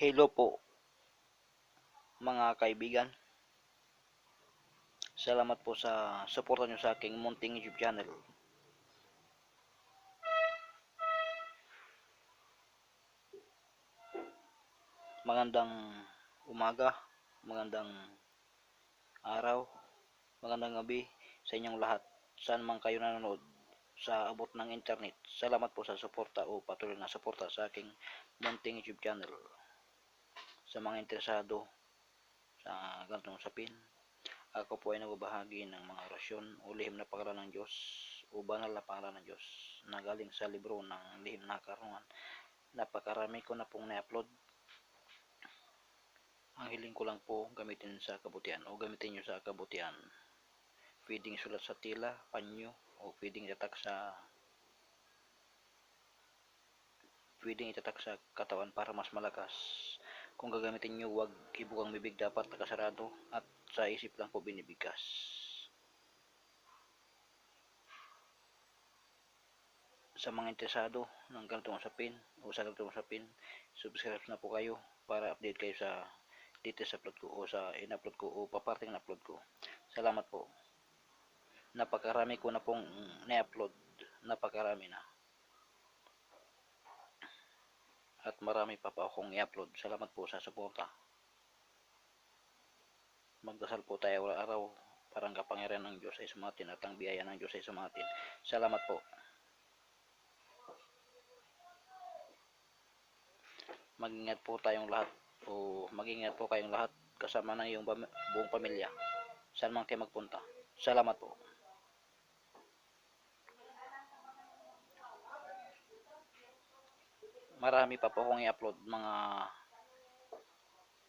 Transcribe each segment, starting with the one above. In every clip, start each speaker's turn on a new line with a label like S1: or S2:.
S1: Hello po mga kaibigan. Salamat po sa suporta nyo sa aking munting YouTube channel. Magandang umaga, magandang araw, magandang gabi sa inyong lahat. Saan man kayo nanonood sa abot ng internet. Salamat po sa suporta o patuloy na suporta sa aking munting YouTube channel. Sa mga interesado sa ganitong usapin, ako po ay nagbabahagi ng mga orasyon o lihim na pangalan ng Diyos o banal na pangalan ng Diyos na galing sa libro ng lihim na karunungan. Napakarami ko na pong na-upload. Ang hiling ko lang po gamitin sa kabutihan o gamitin nyo sa kabutihan. Pwedeng sulat sa tila, panyo, o pwedeng itatak sa katawan para mas malakas. Kung gagamitin nyo, huwag ibukang bibig, dapat nakasarado at sa isip lang po binibigkas. Sa mga interesado ng ganitong usapin o sa ganitong usapin, subscribe na po kayo para update kayo sa latest upload ko o sa in-upload ko o paparting na upload ko. Salamat po. Napakarami ko na pong na-upload. Napakarami na. At marami pa akong i-upload. Salamat po sa suporta. Magdasal po tayo araw-araw para ang kapangyarihan ng Diyos ay sumatin at ang biyaya ng Diyos ay sumatin. Salamat po. Mag-ingat po tayong lahat o mag-ingat po kayong lahat kasama ng iyong buong pamilya. Saan man kayo magpunta. Salamat po. Marami pa po akong i-upload mga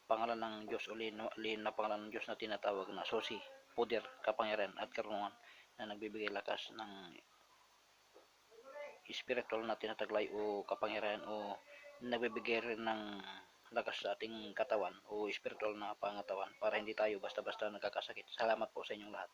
S1: pangalan ng Diyos o lihim na pangalan ng Diyos na tinatawag na susi, poder, kapangyarihan at karunungan na nagbibigay lakas ng spiritual na tinataglay o kapangyarihan o nagbibigay rin ng lakas sa ating katawan o spiritual na pangatawan para hindi tayo basta-basta nagkakasakit. Salamat po sa inyong lahat.